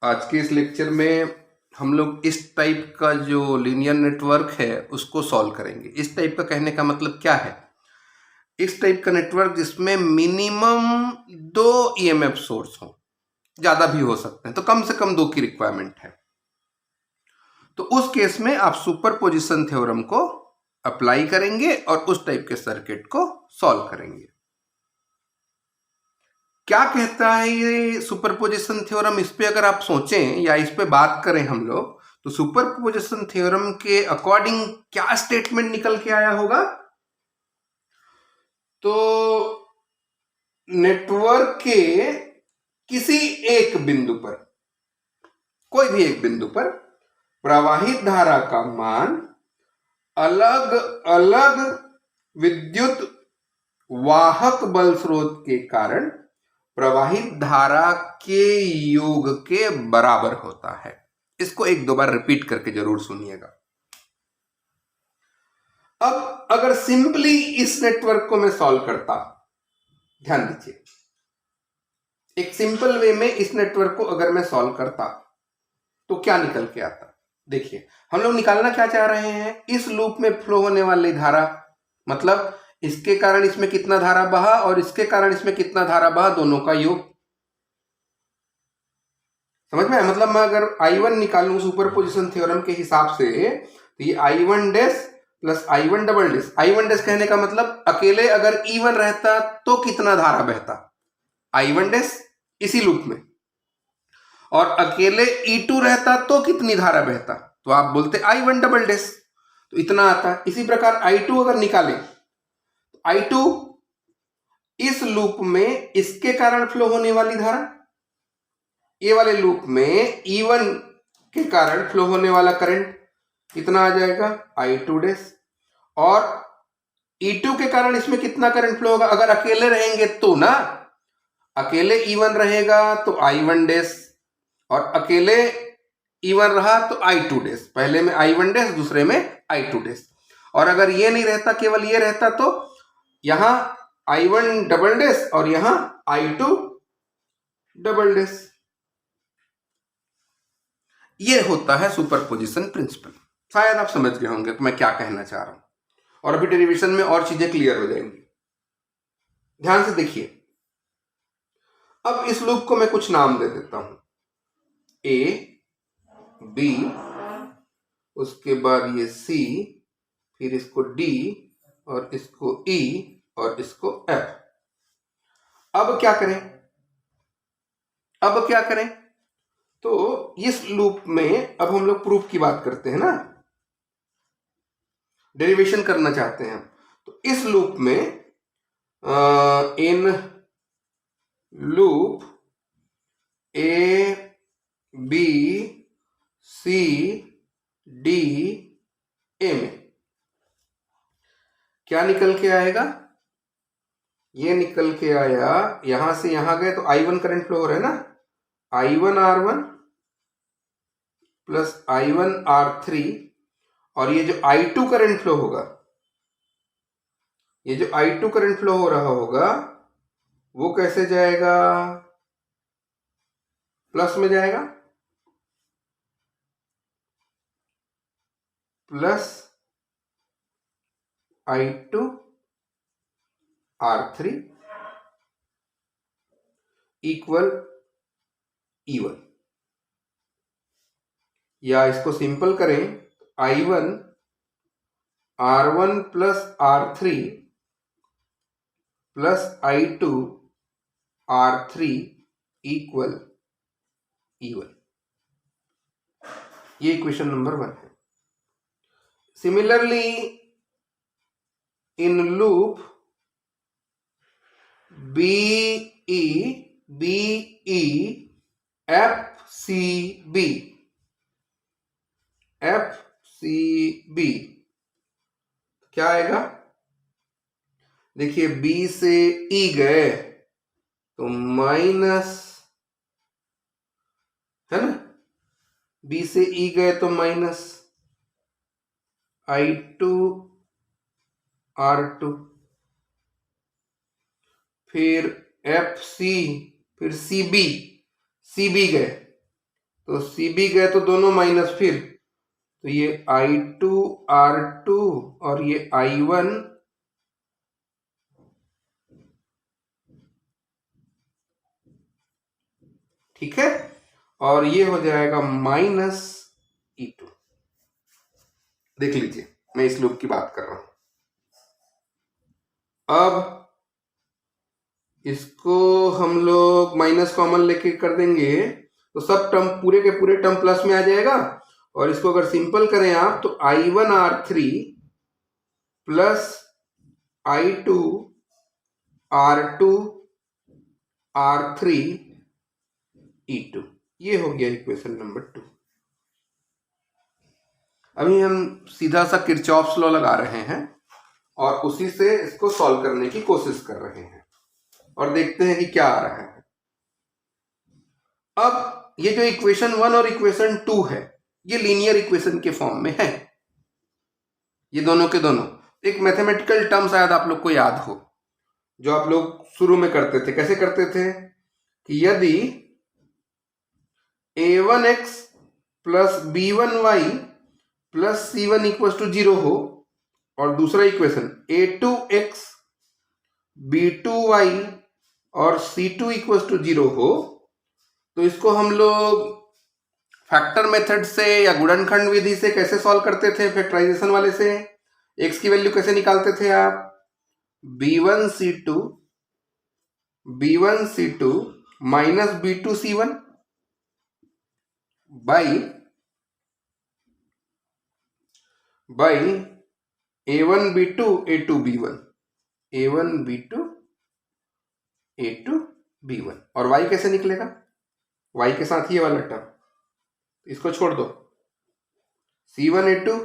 आज के इस लेक्चर में हम लोग इस टाइप का जो लीनियर नेटवर्क है उसको सॉल्व करेंगे। इस टाइप का कहने का मतलब क्या है? इस टाइप का नेटवर्क जिसमें मिनिमम 2 ईएमएफ सोर्स हो, ज्यादा भी हो सकते हैं, तो कम से कम 2 की रिक्वायरमेंट है। तो उस केस में आप सुपरपोजिशन थ्योरम को अप्लाई करेंगे और उस टाइप के सर्किट को सॉल्व करेंगे। क्या कहता है ये सुपरपोजिशन थ्योरम? इस पे अगर आप सोचें या इस पे बात करें हम लोग, तो सुपरपोजिशन थ्योरम के अकॉर्डिंग क्या स्टेटमेंट निकल के आया होगा? तो नेटवर्क के किसी एक बिंदु पर, कोई भी एक बिंदु पर प्रवाहित धारा का मान अलग अलग विद्युत वाहक बल स्रोत के कारण प्रवाहित धारा के योग के बराबर होता है। इसको एक दो बार रिपीट करके जरूर सुनिएगा। अब अगर सिंपली इस नेटवर्क को मैं सॉल्व करता, ध्यान दीजिए, एक सिंपल वे में इस नेटवर्क को अगर मैं सॉल्व करता तो क्या निकल के आता? देखिए, हम लोग निकालना क्या चाह रहे हैं? इस लूप में फ्लो होने वाली धारा, मतलब इसके कारण इसमें कितना धारा बहा और इसके कारण इसमें कितना धारा बहा, दोनों का योग। समझ में? मतलब मैं अगर I1 निकालूं सुपरपोजिशन थ्योरम के हिसाब से, तो ये I1 dash plus I1 double dash. I1 dash कहने का मतलब अकेले अगर E1 रहता तो कितना धारा बहता, I1 डैश इसी लूप में, और अकेले E2 रहता तो कितनी धारा बहता, तो आप बोलते I1 डबल डैश, तो इतना आता। इसी प्रकार I2 अगर निकालें, I2 इस लूप में इसके कारण फ्लो होने वाली धारा, ये वाले लूप में E1 के कारण फ्लो होने वाला करंट कितना आ जाएगा, I2 डैश, और E2 के कारण इसमें कितना करंट फ्लो होगा, अगर अकेले रहेंगे तो ना, अकेले E1 रहेगा तो I1 डैश, और अकेले E1 रहा तो I2 डैश। पहले में I1 डैश, दूसरे में I2 डैश। और अगर ये नहीं रहता, केवल ये रहता, तो यहां I1 डबल डैश और यहां I2 डबल डैश। ये होता है सुपरपोजिशन प्रिंसिपल। शायद आप समझ गए होंगे कि मैं क्या कहना चाह रहा हूं, और अभी डेरिवेशन में और चीजें क्लियर हो जाएंगी। ध्यान से देखिए, अब इस लूप को मैं कुछ नाम दे देता हूं, ए, बी, उसके बाद ये सी, फिर इसको डी, और इसको ई, और इसको एफ। अब क्या करें? अब क्या करें? तो इस लूप में अब हम लोग प्रूफ की बात करते हैं ना, डेरिवेशन करना चाहते हैं। तो इस लूप में in loop a, b, c, d, a में क्या निकल के आएगा? ये निकल के आया, यहां से यहां गए तो I1 करंट फ्लो हो रहा है ना, I1 R1 plus I1 R3, और ये जो I2 करंट फ्लो होगा, ये जो I2 करंट फ्लो हो रहा होगा, वो कैसे जाएगा? प्लस में जाएगा, plus I2 R3 equal E1, या इसको सिंपल करें, I1 R1 plus R3 plus I2 R3 equal E1। ये इक्वेशन नंबर 1 है। Similarly in loop BE, BE, FCB, FCB क्या आएगा? देखिए, B से E गए तो माइनस, है ना, B से E गए तो माइनस I2 R2, फिर FC, फिर CB, CB गए तो CB गए तो दोनों माइनस, फिर तो ये I2 R2 और ये I1 ठीक है, और ये हो जाएगा -E2। देख लीजिए, मैं इस लूप की बात कर रहा हूं। अब इसको हम लोग माइनस कॉमन लेके कर देंगे तो सब टर्म, पूरे के पूरे टर्म प्लस में आ जाएगा। और इसको अगर सिंपल करें आप तो I1 R3 plus I2 R2 R3 E2, ये हो गया इक्वेशन नंबर 2। अभी हम सीधा सा किरचॉफ्स लॉ लगा रहे हैं और उसी से इसको सॉल्व करने की कोशिश कर रहे हैं और देखते हैं कि क्या आ रहा है। अब ये जो इक्वेशन 1 और इक्वेशन 2 है, ये लीनियर इक्वेशन के फॉर्म में है, ये दोनों के दोनों। एक मैथमेटिकल टर्म शायद आप लोग को याद हो, जो आप लोग शुरू में करते थे। कैसे करते थे कि यदि a1x plus b1y plus c1 equal to 0 हो, और दूसरा इक्वेशन a2x b2y और c2 इक्वल टू 0 हो, तो इसको हम लोग फैक्टर मेथड से या गुणनखंड विधि से कैसे सॉल्व करते थे, फैक्टराइजेशन वाले से। x की वैल्यू कैसे निकालते थे आप, b1c2 minus b2c1 by a1b2 a2b1, a1b2 a2b1। और y कैसे निकलेगा, y के साथ ही ये वाला टर्म, इसको छोड़ दो, c1a2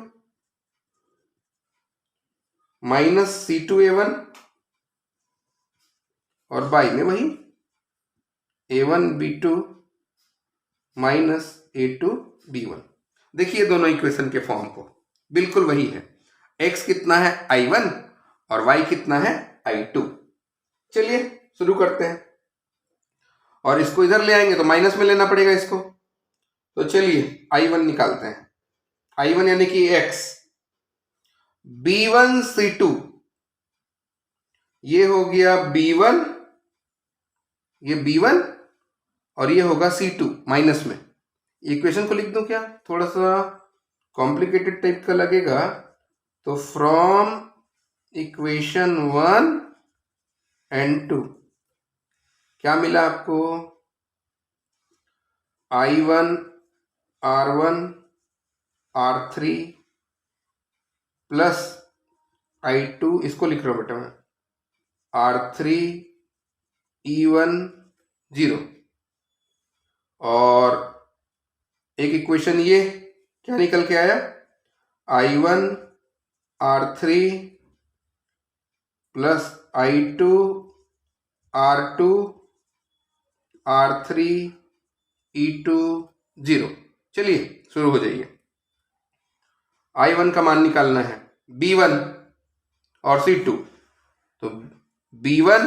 माइनस c2a1 और बाई में वही a1b2 माइनस a2b1। देखिए दोनों इक्वेशन के फॉर्म को, बिल्कुल वही है। x कितना है I1 और y कितना है I2। चलिए शुरू करते हैं, और इसको इधर ले आएंगे तो माइनस में लेना पड़ेगा इसको। तो चलिए I1 निकालते हैं। I1 यानी कि x, b1c2 ये हो गया b1, ये b1 और ये होगा c2 माइनस में। इक्वेशन को लिख दूं क्या, थोड़ा सा कॉम्प्लिकेटेड टाइप का लगेगा, तो फ्रॉम इक्वेशन 1 एंड 2 क्या मिला आपको, I1 R1 R3 plus I2, इसको लिख रहा हूं बेटा मैं, R3 E1 0, और एक इक्वेशन ये क्या निकल के आया, I1 R3 plus I2 R2 R3 E2 0। चलिए शुरू हो जाइए। I1 का मान निकालना है, B1 और C2, तो B1,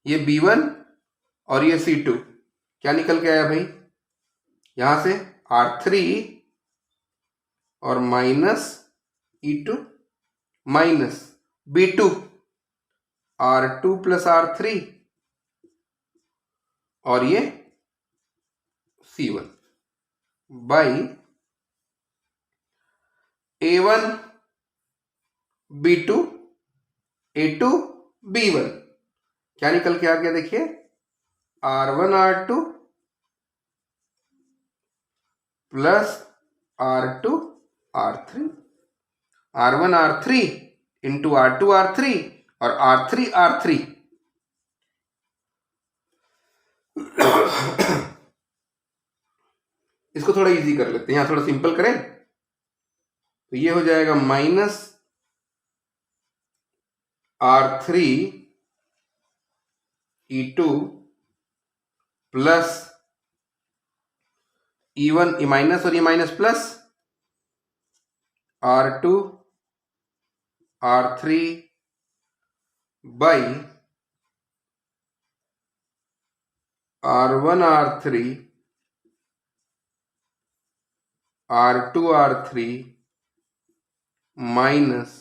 ये B1 और ये C2 क्या निकल के आया भाई, यहां से R3 और minus E2 minus B2 R2 plus R3 और ये C1 by A1 B2 A2 B1 क्या निकल के आ गया, देखिए R1 R2 plus R2 R3, R1 R3 into R2 R3 और R3 R3। इसको थोड़ा इजी कर लेते हैं, यहां थोड़ा सिंपल करें तो ये हो जाएगा minus R3 E2 plus E1, ये माइनस और ये minus plus R2 R3 by R1 R3 R2 R3 minus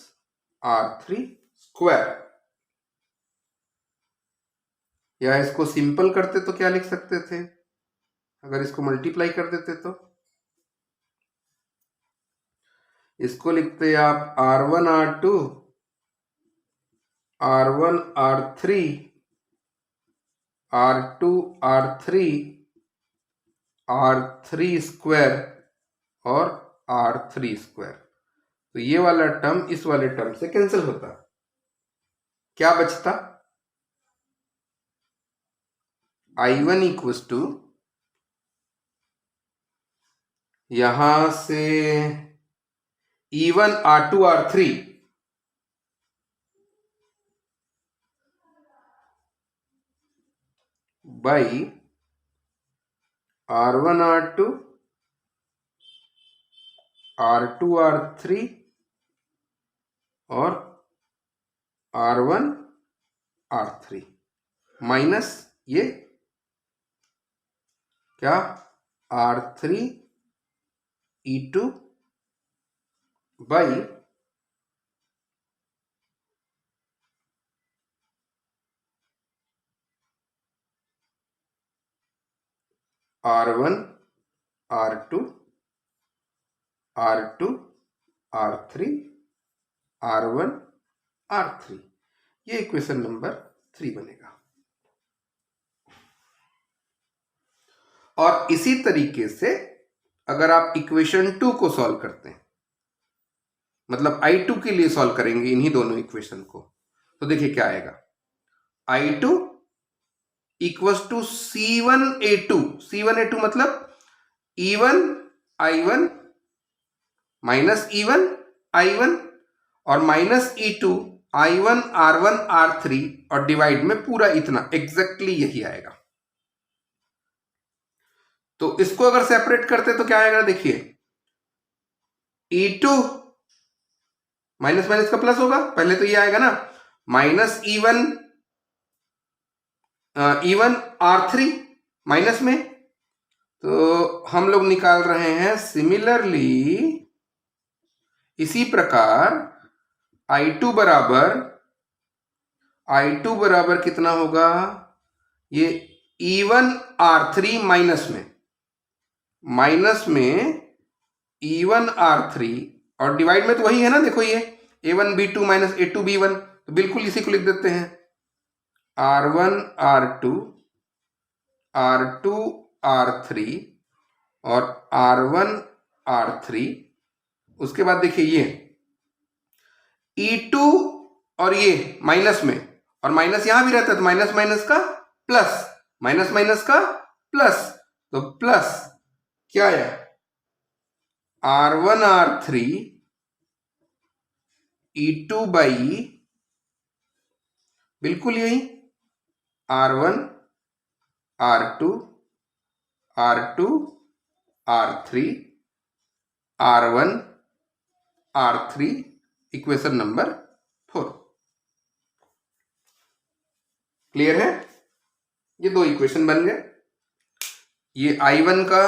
R3 square, या इसको सिंपल करते तो क्या लिख सकते थे, अगर इसको मल्टीप्लाई कर देते तो इसको लिखते आप R1 R2 R1 R3 R2 R3 R3 square और R3 स्क्वायर। तो ये वाला टर्म इस वाले टर्म से कैंसिल होता, क्या बचता, I1 इक्वल्स टू यहां से E1 R2 R3 by R1 R2 R2 R3 और R1 R3 माइनस ये क्या R3 E2 by R1 R2 R2 R3 R1 R3, ये इक्वेशन नंबर 3 बनेगा। और इसी तरीके से अगर आप इक्वेशन 2 को सॉल्व करते हैं, मतलब I2 के लिए सॉल्व करेंगे इन्हीं दोनों इक्वेशन को, तो देखिए क्या आएगा, I2 equals to C1A2, C1A2 मतलब E1 I1 minus E1 I1 और minus E2 I1 R1 R3 और डिवाइड में पूरा इतना, एग्जैक्टली यही आएगा। तो इसको अगर सेपरेट करते तो क्या आएगा, देखिए E2 माइनस माइनस का प्लस होगा, पहले तो ये आएगा ना, माइनस E1 R3 माइनस में, तो हम लोग निकाल रहे हैं सिमिलरली इसी प्रकार I2 बराबर कितना होगा, ये E1 R3 माइनस में E1 R3 और डिवाइड में तो वही है ना, देखो ये A1 B2 minus A2 B1, तो बिल्कुल इसी को लिख देते हैं R1 R2 R2 R3 और R1 R3। उसके बाद देखिए ये E2 और ये माइनस में, और माइनस यहां भी रहता है तो माइनस माइनस का प्लस, माइनस माइनस का प्लस, तो प्लस क्या है R1 R3 E2 बाई बिल्कुल यही R1 R2 R2 R3 R1 R3, equation number 4। Clear है, ये दो इक्वेशन बन गए, ये I1 का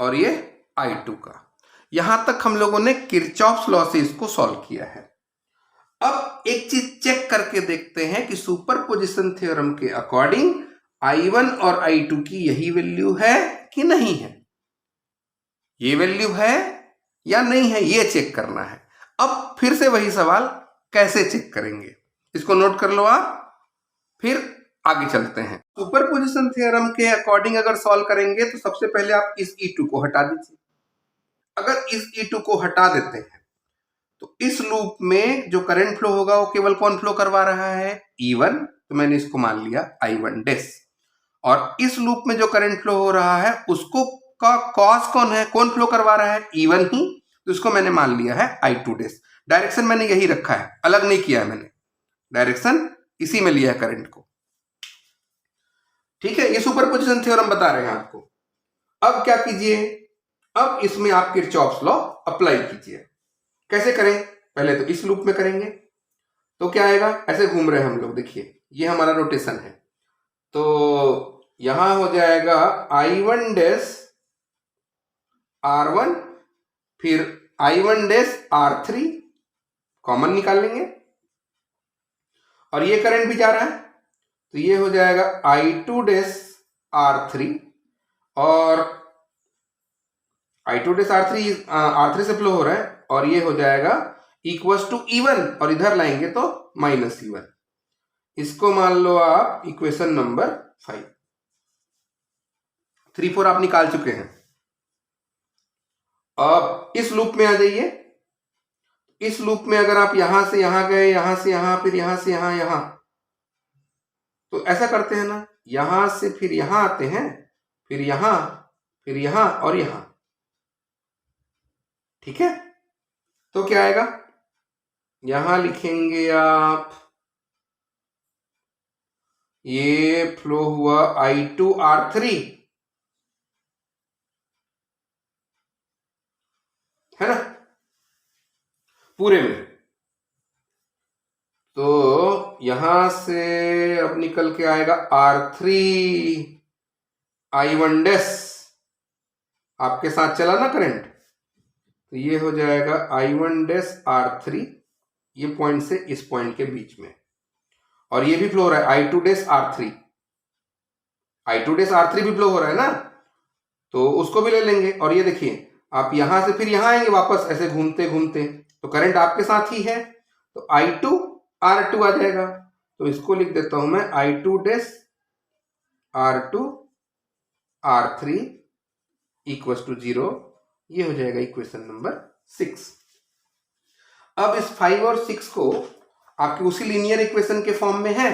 और ये I2 का। यहां तक हम लोगों ने किरचॉफ्स लॉ से इसको सॉल्व किया है। अब एक चीज चेक करके देखते हैं कि सुपरपोजिशन थ्योरम के अकॉर्डिंग I1 और I2 की यही वैल्यू है कि नहीं है, ये वैल्यू है या नहीं है, ये चेक करना है। अब फिर से वही सवाल, कैसे चेक करेंगे, इसको नोट कर लो आप, फिर आगे चलते हैं। सुपरपोजिशन थ्योरम के अकॉर्डिंग अगर सॉल्व करेंगे तो सबसे पहले आप इस E2 को हटा दीजिए। अगर इस E2 को हटा देते हैं तो इस लूप में जो करंट फ्लो होगा वो केवल कौन फ्लो करवा रहा है, E1, तो मैंने इसको मान लिया I1 डैश, और इस लूप में जो करंट फ्लो हो रहा है उसको का कॉस कौन है, कौन फ्लो करवा रहा है, E1 ही, तो इसको मैंने मान लिया है I2 डैश। डायरेक्शन मैंने यही रखा है, अलग नहीं किया है मैंने, डायरेक्शन इसी में लिया है करंट को। ठीक है, ये सुपरपोजिशन थ्योरम बता रहे हैं आपको। अब क्या कीजिए, अब इसमें आप किरचॉफ्स लॉ अप्लाई कीजिए। कैसे करें, पहले तो इस लूप में करेंगे, तो क्या आएगा, ऐसे घूम रहे हैं हम लोग, देखिए ये हमारा रोटेशन है, तो यहां हो जाएगा I1 डैश R1 फिर I1 डैश R3 कॉमन निकाल लेंगे, और ये करंट भी जा रहा है तो ये हो जाएगा I2 डैश R3, और I2 डैश R3 से फ्लो हो रहा है, और ये हो जाएगा इक्वल्स टू E1, और इधर लाएंगे तो माइनस E1। इसको मान लो आप इक्वेशन नंबर 5। 3, 4 आप निकाल चुके हैं। अब इस लूप में आ जाइए। इस लूप में अगर आप यहां से यहां गए, यहां से यहां, फिर यहां से यहां, यहां, तो ऐसा करते हैं ना, यहां से फिर यहां आते हैं, फिर यहां, फिर यहां और यहां, ठीक है। तो क्या आएगा, यहां लिखेंगे आप, ये फ्लो हुआ I2 R3, है ना, पूरे में। तो यहां से अब निकल के आएगा R3 I1 डैश, आपके साथ चला ना करंट, तो ये हो जाएगा I1 डैश R3, ये पॉइंट से इस पॉइंट के बीच में, और ये भी फ्लो हो रहा है I2 dash R3, I2 dash R3 भी फ्लो हो रहा है ना, तो उसको भी ले लेंगे। और ये देखिए, आप यहां से फिर यहां आएंगे वापस, ऐसे घूमते घूमते, तो करंट आपके साथ ही है, तो I2 R2 आ जाएगा। तो इसको लिख देता हूं मैं I2 dash R2 R3 equals to 0। ये हो जाएगा इक्वेशन नंबर 6। अब इस 5 और 6 को आपकी उसी लीनियर इक्वेशन के फॉर्म में है।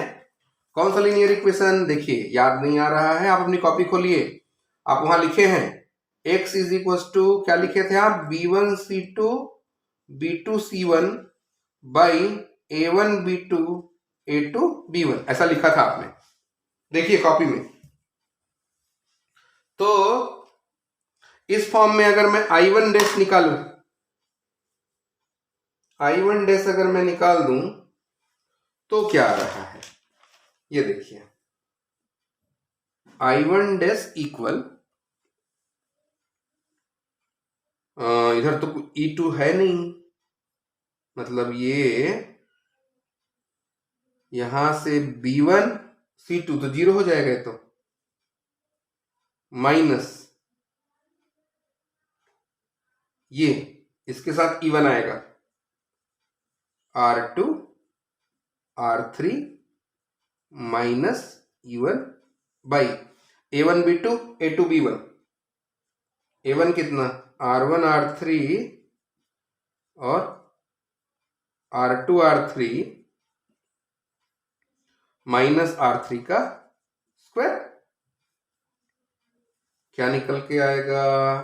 कौन सा लीनियर इक्वेशन, देखिए याद नहीं आ रहा है, आप अपनी कॉपी खोलिए, आप वहां लिखे हैं x इज इक्वल टू, क्या लिखे थे आप, B1C2 B2C1 by A1B2 A2B1, ऐसा लिखा था आपने, देखिए कॉपी में। तो इस फॉर्म में अगर मैं I1 डैश निकालूं, I1 डैश अगर मैं निकाल दूं तो क्या आ रहा है, ये देखिए, I1 डैश इक्वल, इधर तो E2 है नहीं, मतलब ये यहां से B1C2 तो 0 हो जाएगा, तो माइनस ये इसके साथ E1 आएगा, R2 R3 minus E1 by A1B2 A2B1, A1 कितना, R1 R3 और R2 R3 माइनस R3 का स्क्वायर, क्या निकल के आएगा,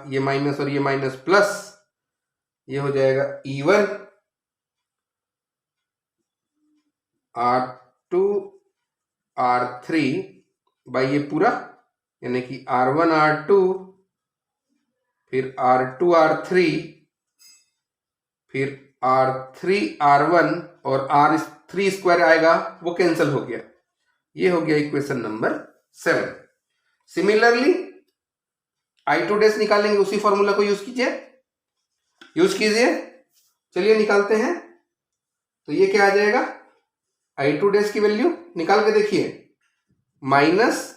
ये माइनस और ये माइनस प्लस, ये हो जाएगा E1 R2 R3 बाई ये पूरा, यानी कि R1 R2 फिर R2 R3 फिर R3 R1, और R3 स्क्वायर आएगा वो कैंसिल हो गया। ये हो गया equation number 7। Similarly I2 dash निकालेंगे, उसी फॉर्मूला को यूज कीजिए, चलिए निकालते हैं। तो ये क्या आ जाएगा, I2 डैश की वैल्यू निकाल के देखिए, minus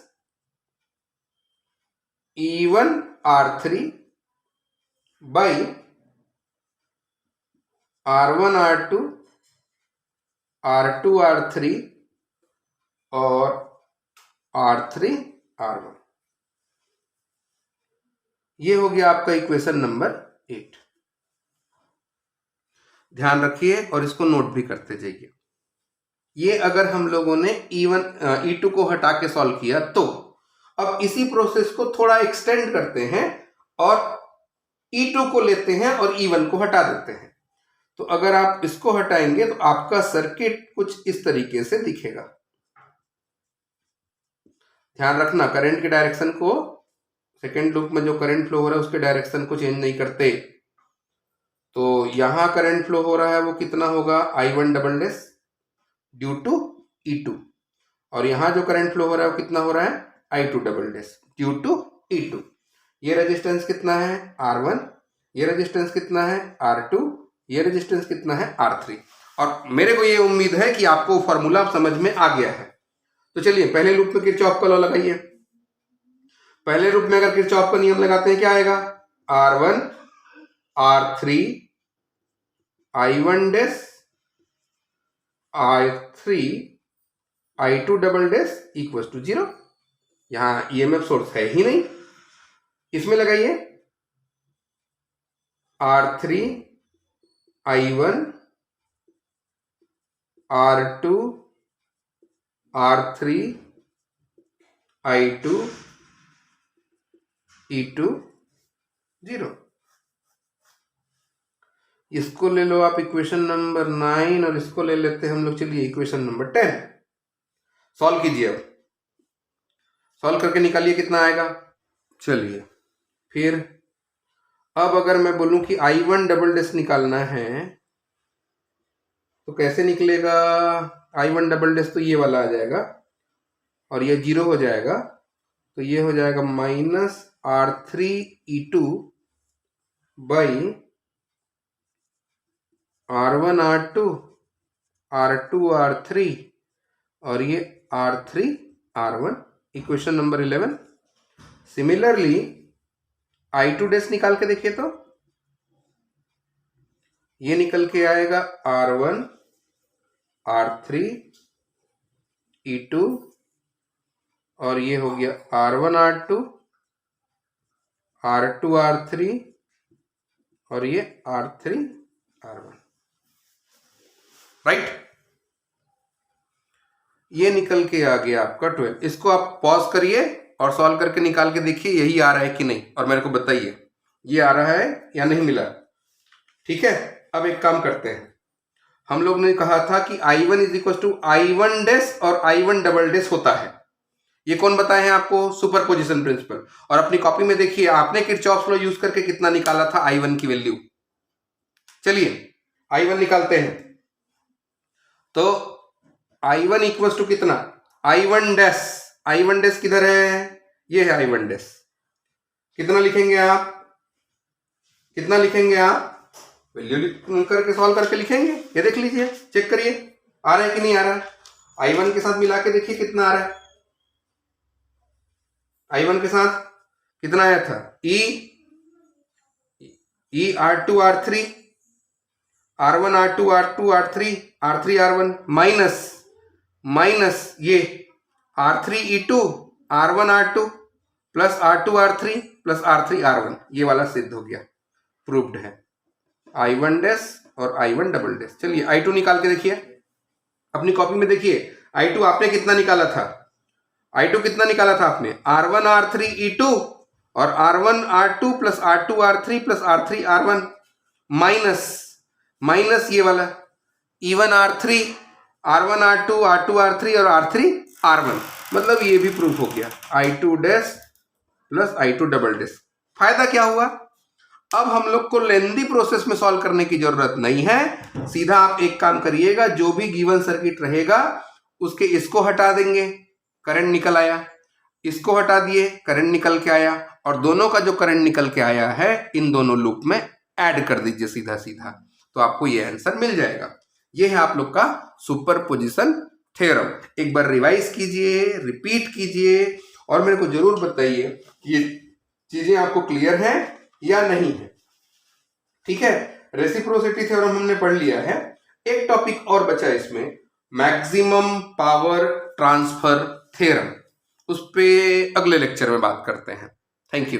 E1 R3 by R1 R2 R2 R3 और R3 R1, ये हो गया आपका इक्वेशन नंबर 8। ध्यान रखिए और इसको नोट भी करते जाइए। ये अगर हम लोगों ने E2 को हटा के सॉल्व किया, तो अब इसी प्रोसेस को थोड़ा एक्सटेंड करते हैं और E2 को लेते हैं और E1 को हटा देते हैं। तो अगर आप इसको हटाएंगे तो आपका सर्किट कुछ इस तरीके से दिखेगा। ध्यान रखना, करंट के डायरेक्शन को, सेकेंड लूप में जो करंट फ्लो हो रहा है उसके डायरेक्शन को चेंज नहीं करते। तो यहां करंट फ्लो हो रहा है वो कितना होगा, I1 double dash due to E2, और यहां जो करंट फ्लो हो रहा है वो कितना हो रहा है, I2 double dash due to E2। ये रेजिस्टेंस कितना है, R1, ये रेजिस्टेंस कितना है R2, ये रेजिस्टेंस कितना है R3। और मेरे को ये उम्मीद है कि आपको फॉर्मूला समझ में आ गया है। तो चलिए पहले लूप में किरचॉफ का लॉ लगाइए। पहले लूप में अगर किरचॉफ का नियम लगाते हैं क्या आएगा, R1 R3 I1 dash I3 I2 double dash equal to 0। यहां ईएमएफ सोर्स है ही नहीं, इसमें लगाइए R3 I1 R2 R3 I2 E2 0। इसको ले लो आप इक्वेशन नंबर 9 और इसको ले लेते हैं हम लोग, चलिए इक्वेशन नंबर 10। सॉल्व कीजिए, अब सॉल्व करके निकालिए कितना आएगा। चलिए फिर अब अगर मैं बोलूं कि I1 डबल डैश निकालना है तो कैसे निकलेगा। I1 डबल डैश तो ये वाला आ जाएगा और ये 0 हो जाएगा, तो ये हो जाएगा minus R3 E2 by R1 R2 R2 R3 और ये R3 R1, equation number 11। Similarly I2 dash निकाल के देखिए तो ये निकल के आएगा R1 R3 E2 और ये हो गया R1 R2 R2 R3 और ये R3 R1, राइट। ये निकल के आ गया आपका 12। इसको आप पॉज करिए और सॉल्व करके निकाल के देखिए यही आ रहा है कि नहीं, और मेरे को बताइए ये आ रहा है या नहीं मिला। ठीक है, अब एक काम करते हैं, हम लोग ने कहा था कि I1 is equal to I1 dash और I1 डबल डैश होता है। ये कौन बताए हैं आपको, सुपरपोजिशन प्रिंसिपल। और अपनी कॉपी में देखिए आपने किरचॉफ लॉ यूज करके कितना निकाला था I1 की वैल्यू। चलिए I1 निकालते हैं, तो I1 इक्वल टू कितना, I1 डैश किधर है, ये है I1 डैश। कितना लिखेंगे आप, कितना लिखेंगे आप, वैल्यू करके सॉल्व करके लिखेंगे। ये देख लीजिए, चेक करिए आ रहा है कि नहीं आ रहा है। I1 के साथ मिला के देखिए कितना आ रहा है। I1 के साथ कितना आया था, E R2 R3 R1 R2 R2 R3 R3 R1 minus ये R3 E2 R1 R2 plus R2 R3 plus R3 R1, ये वाला सिद्ध हो गया, प्रूव्ड है। I1 डैश और I1 डबल डैश। चलिए I2 निकाल के देखिए, अपनी कॉपी में देखिए I2 आपने कितना निकाला था, I2 कितना निकाला था आपने, R1 R3 E2 और R1 R2 plus R2 R3 plus R3 R1 minus ये वाला E1 R3 R1 R2 R2 R3 और R3 R1, मतलब ये भी प्रूफ हो गया I2 dash plus I2 double dash. फायदा क्या हुआ, अब हम लोग को लेंदी प्रोसेस में सॉल्व करने की जरूरत नहीं है। सीधा आप एक काम करिएगा, जो भी गिवन सर्किट रहेगा उसके इसको हटा देंगे, करंट निकल आया, इसको हटा दिए, करंट निकल के आया, और दोनों का जो करंट निकल के आया है इन दोनों लूप में ऐड कर दीजिए सीधा सीधा, तो आपको ये आंसर मिल जाएगा। ये है आप लोग का सुपरपोजिशन थ्योरम। एक बार रिवाइज कीजिए, रिपीट कीजिए और मेरे को जरूर बताइए कि ये चीजें आपको क्लियर है या नहीं है। ठीक है, रेसिप्रोसिटी थ्योरम हमने पढ़ लिया है। एक टॉपिक और बचा इसमें, मैक्सिमम पावर ट्रांसफर थ्योरम, उस पे अगले लेक्चर में बात करते हैं। Thank you.